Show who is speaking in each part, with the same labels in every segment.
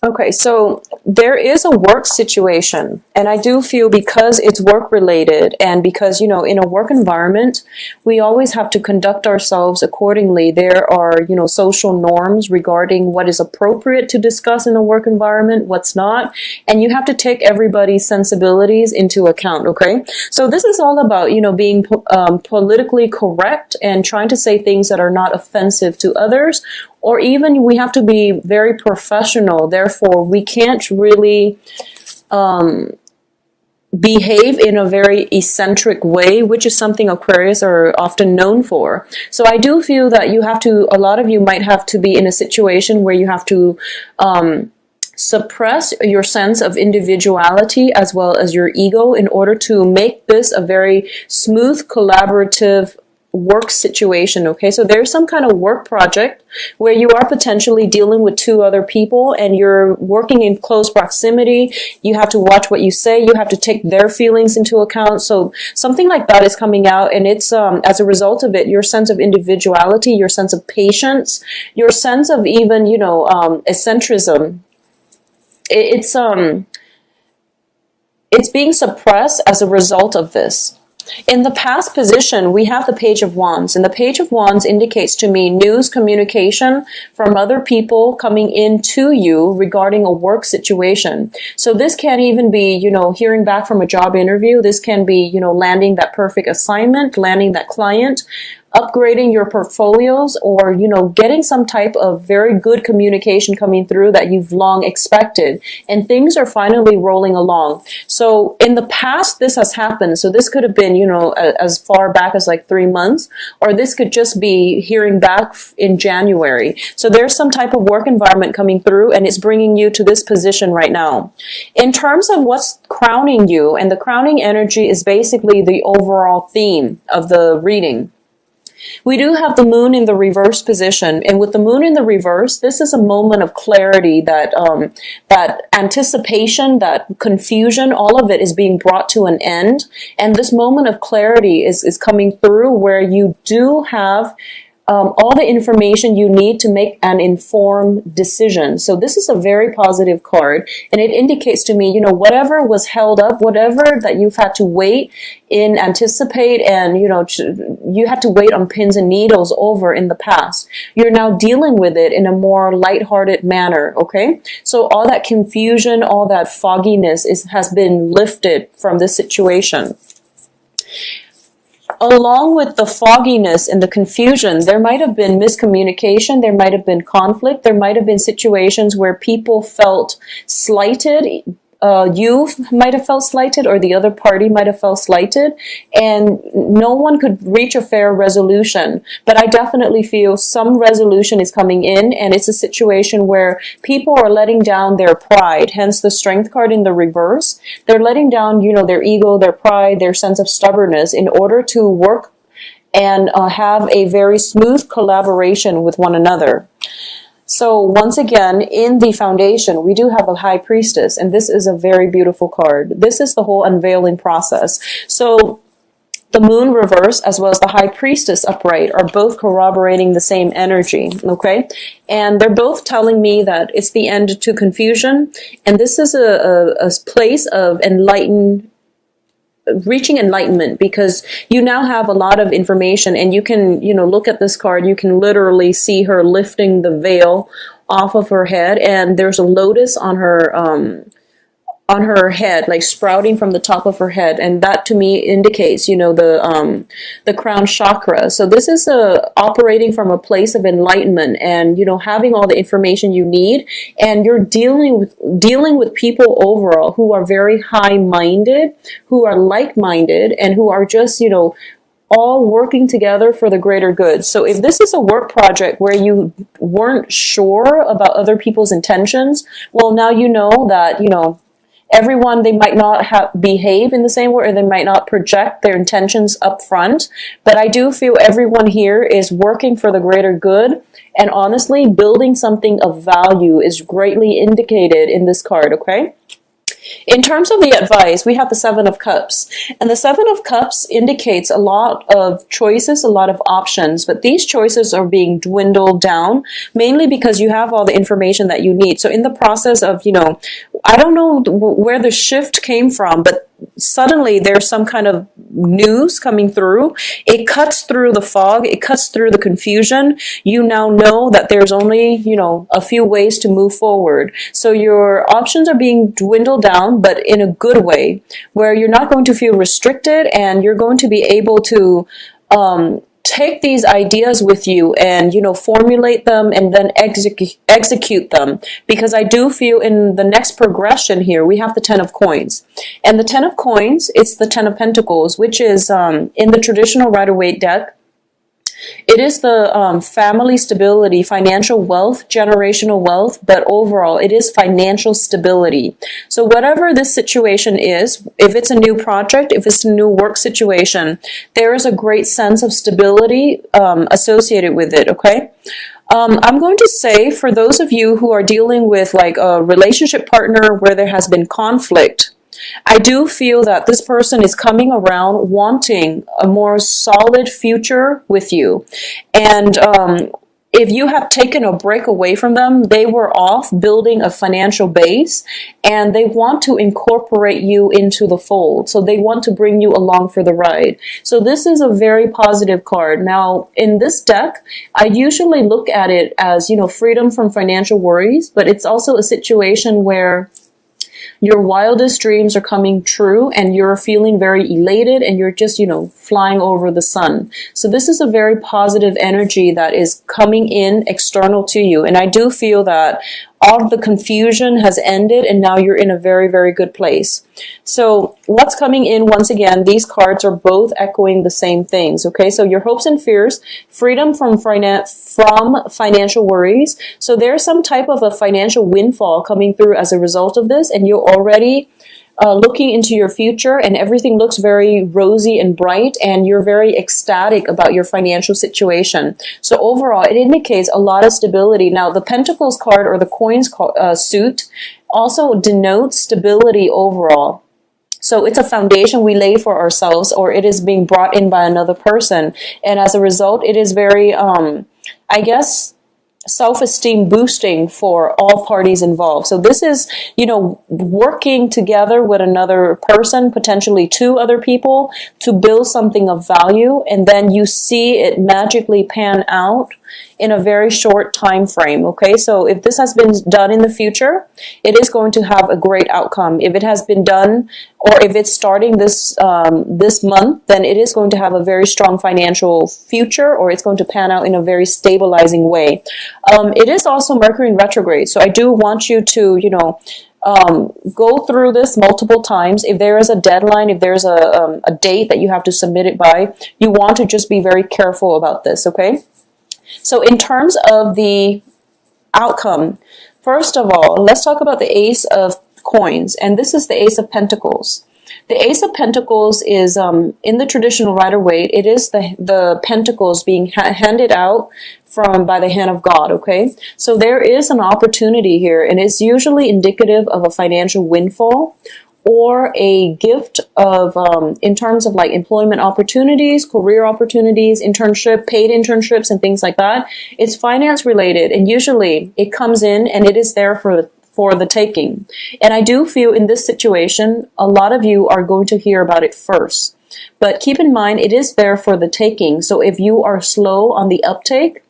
Speaker 1: Okay, so there is a work situation, and I do feel because it's work related and because, you know, in a work environment, we always have to conduct ourselves accordingly. There are, you know, social norms regarding what is appropriate to discuss in a work environment, what's not, and you have to take everybody's sensibilities into account, okay? So this is all about, you know, being politically correct and trying to say things that are not offensive to others, or even we have to be very professional. Therefore, we can't really behave in a very eccentric way, which is something Aquarius are often known for. So I do feel that you have to, a lot of you might have to be in a situation where you have to suppress your sense of individuality as well as your ego in order to make this a very smooth, collaborative work situation. Okay, so there's some kind of work project where you are potentially dealing with two other people and you're working in close proximity. You have to watch what you say. You have to take their feelings into account. So something like that is coming out, and it's as a result of it, your sense of individuality, your sense of patience, your sense of even, you know, eccentricism. It's being suppressed as a result of this. In the past position, we have the Page of Wands, and the Page of Wands indicates to me news, communication from other people coming into you regarding a work situation. So this can even be, you know, hearing back from a job interview. This can be, you know, landing that perfect assignment, landing that client, upgrading your portfolios, or, you know, getting some type of very good communication coming through that you've long expected, and things are finally rolling along. So in the past, this has happened. So this could have been, you know, as far back as like 3 months, or this could just be hearing back in January. So there's some type of work environment coming through, and it's bringing you to this position right now. In terms of what's crowning you, and the crowning energy is basically the overall theme of the reading. We do have the moon in the reverse position, and with the moon in the reverse, this is a moment of clarity, that that anticipation, that confusion, all of it is being brought to an end, and this moment of clarity is coming through where you do have all the information you need to make an informed decision. So this is a very positive card, and it indicates to me, you know, whatever was held up, whatever that you've had to wait in, anticipate, and, you know, you had to wait on pins and needles over in the past. You're now dealing with it in a more lighthearted manner, okay? So all that confusion, all that fogginess has been lifted from this situation. Along with the fogginess and the confusion, there might have been miscommunication, there might have been conflict, there might have been situations where people felt slighted. You might have felt slighted, or the other party might have felt slighted, and no one could reach a fair resolution. But I definitely feel some resolution is coming in, and it's a situation where people are letting down their pride, hence the Strength card in the reverse. They're letting down, you know, their ego, their pride, their sense of stubbornness in order to work and have a very smooth collaboration with one another. So once again, in the foundation, we do have a High Priestess, and this is a very beautiful card. This is the whole unveiling process. So the Moon reverse as well as the High Priestess upright are both corroborating the same energy, okay? And they're both telling me that it's the end to confusion, and this is a place of reaching enlightenment, because you now have a lot of information, and you can, you know, look at this card, you can literally see her lifting the veil off of her head, and there's a lotus on her head, like sprouting from the top of her head, and that to me indicates, you know, the crown chakra. So this is operating from a place of enlightenment, and, you know, having all the information you need, and you're dealing with people overall who are very high-minded, who are like-minded, and who are just, you know, all working together for the greater good. So if this is a work project where you weren't sure about other people's intentions, well, now you know that, you know, everyone, they might not behave in the same way, or they might not project their intentions up front. But I do feel everyone here is working for the greater good. And honestly, building something of value is greatly indicated in this card, okay? In terms of the advice, we have the Seven of Cups. And the Seven of Cups indicates a lot of choices, a lot of options, but these choices are being dwindled down, mainly because you have all the information that you need. So in the process of, I don't know where the shift came from, but suddenly there's some kind of news coming through. It cuts through the fog. It cuts through the confusion. You now know that there's only, a few ways to move forward. So your options are being dwindled down, but in a good way, where you're not going to feel restricted and you're going to be able to, take these ideas with you and, formulate them and then execute them. Because I do feel in the next progression here, we have the Ten of Coins. And the Ten of Coins, it's the Ten of Pentacles, which is in the traditional Rider-Waite deck. It is the family stability, financial wealth, generational wealth, but overall it is financial stability. So whatever this situation is, if it's a new project, if it's a new work situation, there is a great sense of stability associated with it, okay? I'm going to say for those of you who are dealing with like a relationship partner where there has been conflict, I do feel that this person is coming around wanting a more solid future with you. And if you have taken a break away from them, they were off building a financial base and they want to incorporate you into the fold. So they want to bring you along for the ride. So this is a very positive card. Now, in this deck, I usually look at it as, freedom from financial worries, but it's also a situation where your wildest dreams are coming true and you're feeling very elated and you're just, flying over the sun. So this is a very positive energy that is coming in external to you. And I do feel that all of the confusion has ended and now you're in a very, very good place. So what's coming in, once again, these cards are both echoing the same things, okay? So your hopes and fears, freedom from financial worries. So there's some type of a financial windfall coming through as a result of this, and you're already looking into your future and everything looks very rosy and bright and you're very ecstatic about your financial situation. So overall, it indicates a lot of stability. Now, the Pentacles card or the Coins suit also denotes stability overall. So it's a foundation we lay for ourselves, or it is being brought in by another person. And as a result, it is very, self-esteem boosting for all parties involved. So this is, working together with another person, potentially two other people, to build something of value, and then you see it magically pan out in a very short time frame, okay? So if this has been done in the future, it is going to have a great outcome. If it has been done, or if it's starting this month, then it is going to have a very strong financial future, or it's going to pan out in a very stabilizing way. It is also Mercury in retrograde, so I do want you to, go through this multiple times. If there is a deadline, if there's a date that you have to submit it by, you want to just be very careful about this, okay? So in terms of the outcome, first of all, let's talk about the Ace of Coins, and this is the Ace of Pentacles. The Ace of Pentacles is, in the traditional Rider-Waite, it is the pentacles being handed out by the hand of God, okay? So there is an opportunity here, and it's usually indicative of a financial windfall or a gift of, in terms of like employment opportunities, career opportunities, paid internships, and things like that. It's finance related, and usually it comes in and it is there for the taking. And I do feel in this situation, a lot of you are going to hear about it first. But keep in mind, it is there for the taking. So if you are slow on the uptake,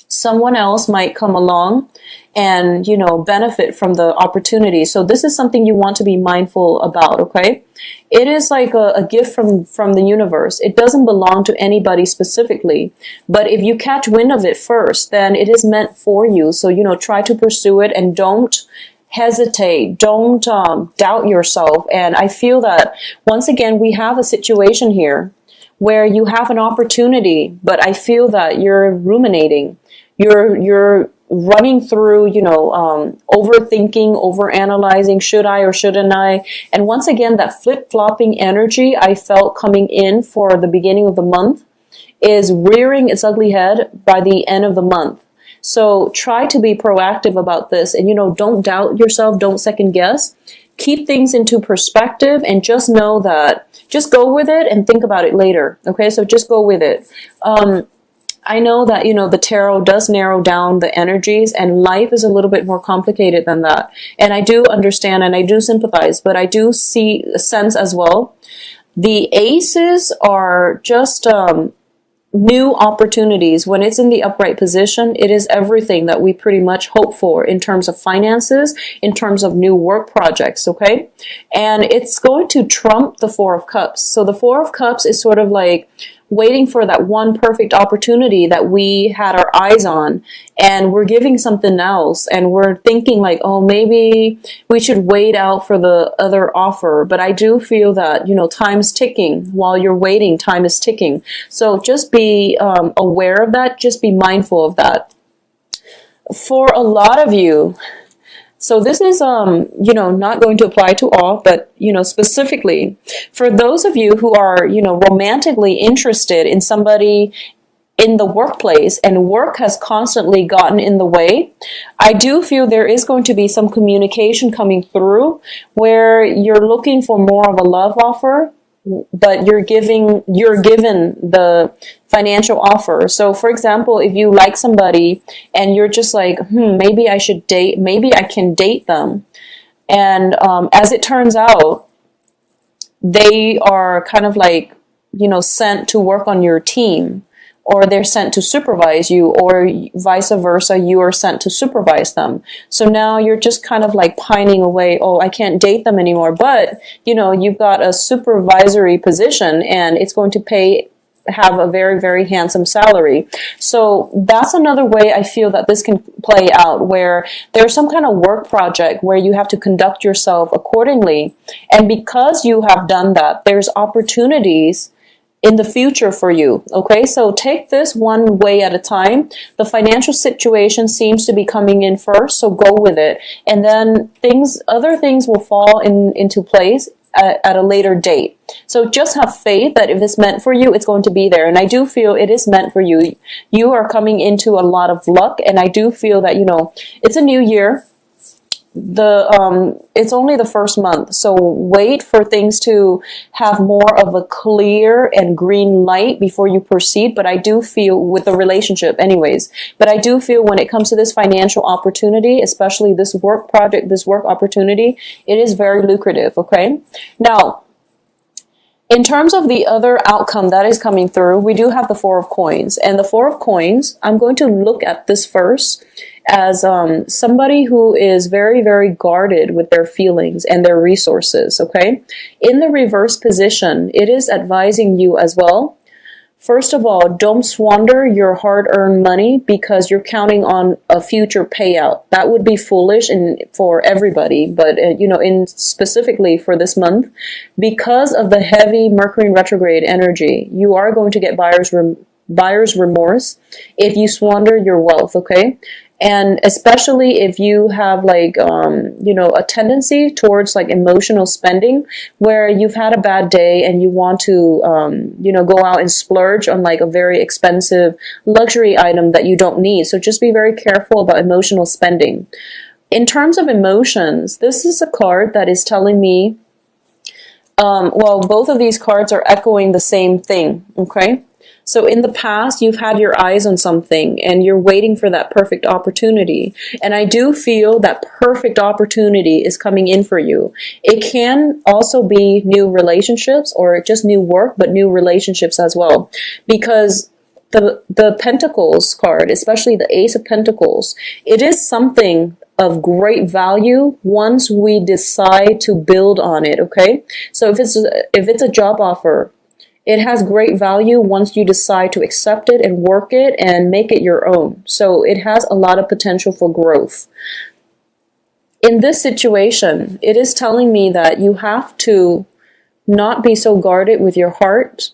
Speaker 1: someone else might come along and, benefit from the opportunity. So this is something you want to be mindful about, okay? It is like a gift from the universe. It doesn't belong to anybody specifically. But if you catch wind of it first, then it is meant for you. So, try to pursue it and don't hesitate. Don't doubt yourself. And I feel that, once again, we have a situation here where you have an opportunity, but I feel that you're ruminating. You're running through, overthinking, overanalyzing, should I or shouldn't I? And once again, that flip-flopping energy I felt coming in for the beginning of the month is rearing its ugly head by the end of the month. So try to be proactive about this and, don't doubt yourself, don't second guess. keep things into perspective and just know that, just go with it and think about it later. Okay, so just go with it. I know that, the tarot does narrow down the energies, and life is a little bit more complicated than that. And I do understand and I do sympathize, but I do see a sense as well. The aces are just new opportunities. When it's in the upright position, it is everything that we pretty much hope for in terms of finances, in terms of new work projects, okay? And it's going to trump the Four of Cups. So the Four of Cups is sort of like waiting for that one perfect opportunity that we had our eyes on, and we're giving something else, and we're thinking like, oh, maybe we should wait out for the other offer. But I do feel that, time's ticking. While you're waiting, time is ticking. So just be aware of that. Just be mindful of that. For a lot of you, so this is, not going to apply to all, but, specifically for those of you who are, romantically interested in somebody in the workplace and work has constantly gotten in the way, I do feel there is going to be some communication coming through where you're looking for more of a love offer, but you're given the financial offer. So for example, if you like somebody and you're just like, maybe I can date them. And as it turns out, they are kind of like, sent to work on your team, or they're sent to supervise you, or vice versa, you are sent to supervise them. So now you're just kind of like pining away, oh, I can't date them anymore. But, you've got a supervisory position and it's going to have a very, very handsome salary. So that's another way I feel that this can play out, where there's some kind of work project where you have to conduct yourself accordingly. And because you have done that, there's opportunities in the future for you. Okay, so take this one way at a time. The financial situation seems to be coming in first, so go with it, and then other things will fall into place at a later date. So just have faith that if it's meant for you, it's going to be there. And I do feel it is meant for you. You are coming into a lot of luck, and I do feel that, it's a new year. It's only the first month, so wait for things to have more of a clear and green light before you proceed. But I do feel with the relationship anyways, but I do feel when it comes to this financial opportunity, especially this work project, this work opportunity, it is very lucrative. Okay, now in terms of the other outcome that is coming through, we do have the Four of Coins. And the Four of Coins, I'm going to look at this first as somebody who is very, very guarded with their feelings and their resources, okay? In the reverse position, it is advising you as well. First of all, don't squander your hard-earned money because you're counting on a future payout. That would be foolish for everybody, but specifically for this month, because of the heavy Mercury retrograde energy, you are going to get buyer's remorse if you squander your wealth, okay? And especially if you have a tendency towards like emotional spending, where you've had a bad day and you want to, go out and splurge on like a very expensive luxury item that you don't need. So just be very careful about emotional spending. In terms of emotions, this is a card that is telling me, both of these cards are echoing the same thing, okay? So in the past, you've had your eyes on something and you're waiting for that perfect opportunity. And I do feel that perfect opportunity is coming in for you. It can also be new relationships or just new work, but new relationships as well. Because the Pentacles card, especially the Ace of Pentacles, it is something of great value once we decide to build on it, okay? So if it's a job offer, it has great value once you decide to accept it and work it and make it your own. So it has a lot of potential for growth. In this situation, it is telling me that you have to not be so guarded with your heart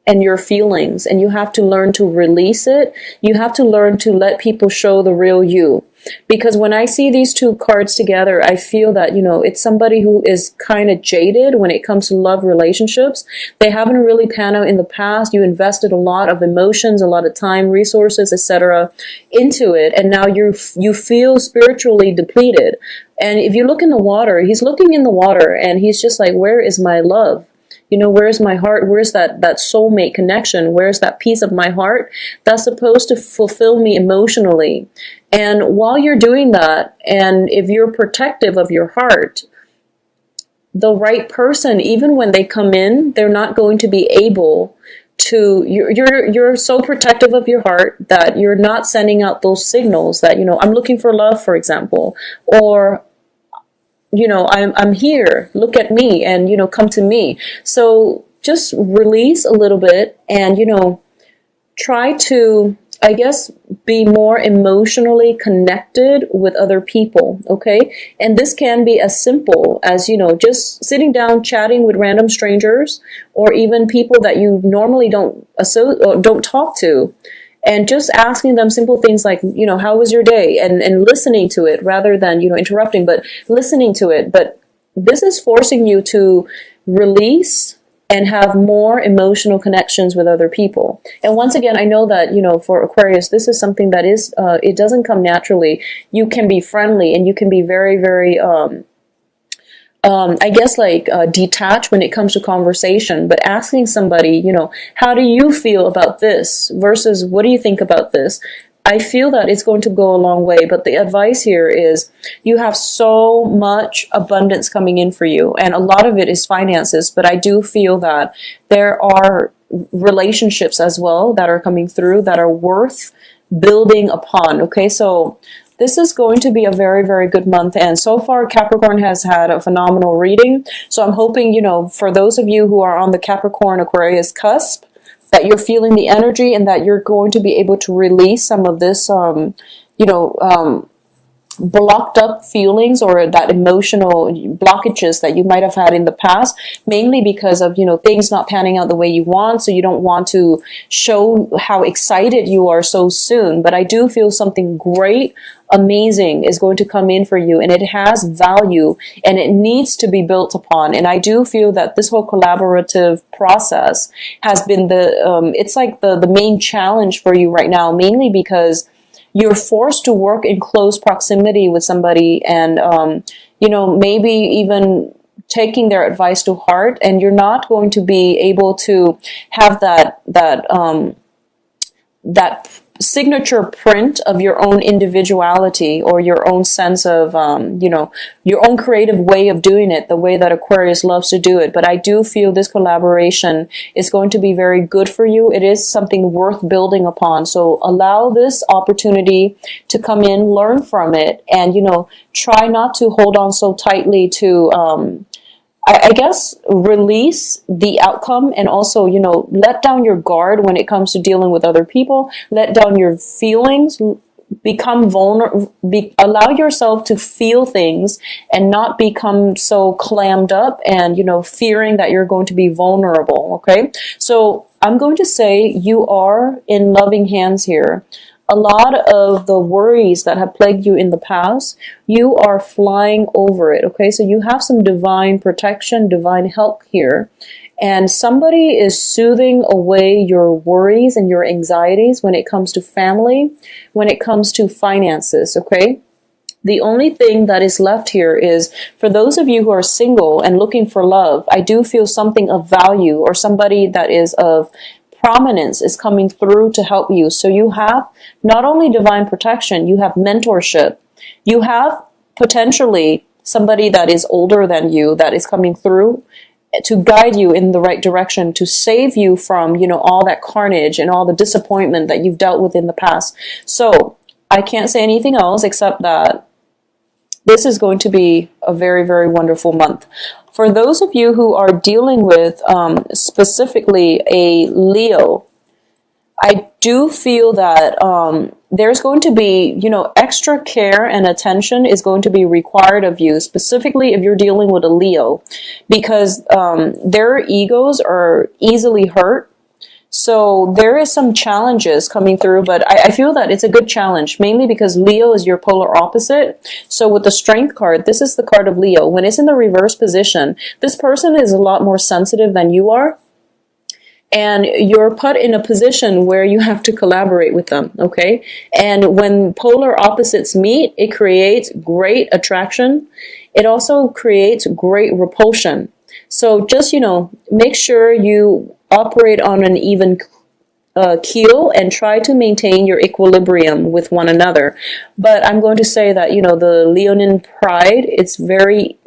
Speaker 1: and your feelings, and you have to learn to release it. You have to learn to let people show the real you. Because when I see these two cards together, I feel that, you know, it's somebody who is kind of jaded when it comes to love relationships. They haven't really panned out in the past. You invested a lot of emotions, a lot of time, resources, etc. into it, and now you feel spiritually depleted. And if you look in the water, he's looking in the water and he's just like, where is my love? You know, where's my heart? Where's that soulmate connection? Where's that piece of my heart that's supposed to fulfill me emotionally? And while you're doing that, and if you're protective of your heart, the right person, even when they come in, they're not going to be able to, you're so protective of your heart that you're not sending out those signals that, you know, I'm looking for love, for example, or, you know, I'm here, look at me, and, you know, come to me. So just release a little bit and, you know, try to, I guess, be more emotionally connected with other people, okay? And this can be as simple as, you know, just sitting down, chatting with random strangers, or even people that you normally don't talk to, and just asking them simple things like, you know, how was your day? And listening to it rather than, you know, interrupting, but listening to it. But this is forcing you to release and have more emotional connections with other people. And once again, I know that, you know, for Aquarius, this is something that is, it doesn't come naturally. You can be friendly and you can be very, very, I guess like detached when it comes to conversation, but asking somebody, you know, how do you feel about this versus what do you think about this? I feel that it's going to go a long way, but the advice here is you have so much abundance coming in for you, and a lot of it is finances, but I do feel that there are relationships as well that are coming through that are worth building upon, okay? So this is going to be a very, very good month, and so far Capricorn has had a phenomenal reading, so I'm hoping, you know, for those of you who are on the Capricorn Aquarius cusp, that you're feeling the energy and that you're going to be able to release some of this, you know, blocked up feelings or that emotional blockages that you might have had in the past, mainly because of, you know, things not panning out the way you want. So you don't want to show how excited you are so soon. But I do feel something great, amazing is going to come in for you, and it has value and it needs to be built upon. And I do feel that this whole collaborative process has been it's like the main challenge for you right now, mainly because you're forced to work in close proximity with somebody and, you know, maybe even taking their advice to heart, and you're not going to be able to have that signature print of your own individuality or your own sense of, you know, your own creative way of doing it, the way that Aquarius loves to do it. But I do feel this collaboration is going to be very good for you. It is something worth building upon. So allow this opportunity to come in, learn from it, and, you know, try not to hold on so tightly to, I guess, release the outcome, and also, you know, let down your guard when it comes to dealing with other people. Let down your feelings, become vulnerable, allow yourself to feel things and not become so clammed up and, you know, fearing that you're going to be vulnerable, okay? So I'm going to say you are in loving hands here. A lot of the worries that have plagued you in the past, you are flying over it, okay? So you have some divine protection, divine help here. And somebody is soothing away your worries and your anxieties when it comes to family, when it comes to finances, okay? The only thing that is left here is, for those of you who are single and looking for love, I do feel something of value or somebody that is of prominence is coming through to help you. So you have not only divine protection, you have mentorship. You have potentially somebody that is older than you that is coming through to guide you in the right direction, to save you from, you know, all that carnage and all the disappointment that you've dealt with in the past. So I can't say anything else except that this is going to be a very, very wonderful month. For those of you who are dealing with specifically a Leo, I do feel that there's going to be, you know, extra care and attention is going to be required of you, specifically if you're dealing with a Leo, because their egos are easily hurt. So there is some challenges coming through, but I feel that it's a good challenge, mainly because Leo is your polar opposite. So with the Strength card, this is the card of Leo. When it's in the reverse position, this person is a lot more sensitive than you are. And you're put in a position where you have to collaborate with them, okay? And when polar opposites meet, it creates great attraction. It also creates great repulsion. So just, make sure you operate on an even keel and try to maintain your equilibrium with one another. But I'm going to say that, the Leonine pride, it's very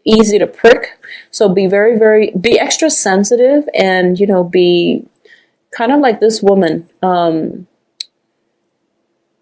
Speaker 1: easy to prick. So be be extra sensitive and, be kind of like this woman.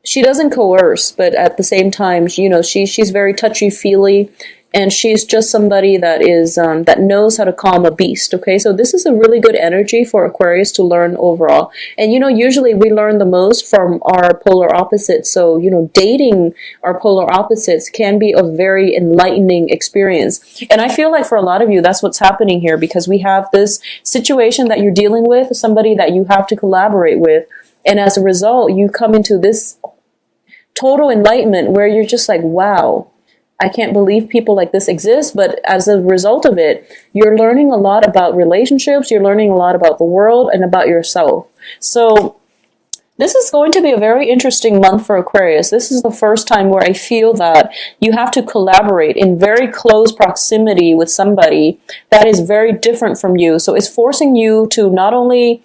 Speaker 1: She doesn't coerce, but at the same time, she's very touchy-feely, and she's just somebody that is that knows how to calm a beast, okay? So this is a really good energy for Aquarius to learn overall. And, usually we learn the most from our polar opposites. So, dating our polar opposites can be a very enlightening experience. And I feel like for a lot of you, that's what's happening here, because we have this situation that you're dealing with, somebody that you have to collaborate with. And as a result, you come into this total enlightenment where you're just like, wow, I can't believe people like this exist. But as a result of it, you're learning a lot about relationships, you're learning a lot about the world and about yourself. So this is going to be a very interesting month for Aquarius. This is the first time where I feel that you have to collaborate in very close proximity with somebody that is very different from you. So it's forcing you to not only,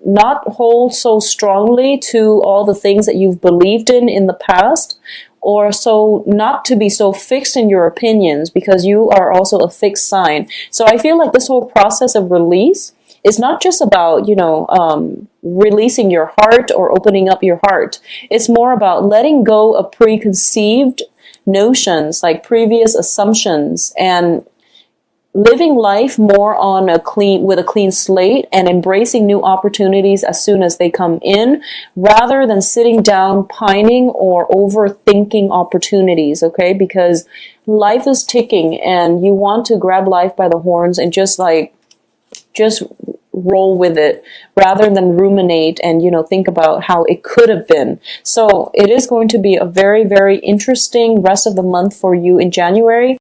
Speaker 1: not hold so strongly to all the things that you've believed in the past, or so not to be so fixed in your opinions, because you are also a fixed sign. So I feel like this whole process of release is not just about, releasing your heart or opening up your heart. It's more about letting go of preconceived notions, like previous assumptions, and living life more on with a clean slate and embracing new opportunities as soon as they come in, rather than sitting down pining or overthinking opportunities, okay? Because life is ticking and you want to grab life by the horns and just roll with it, rather than ruminate and, think about how it could have been. So it is going to be a very, very interesting rest of the month for you in January.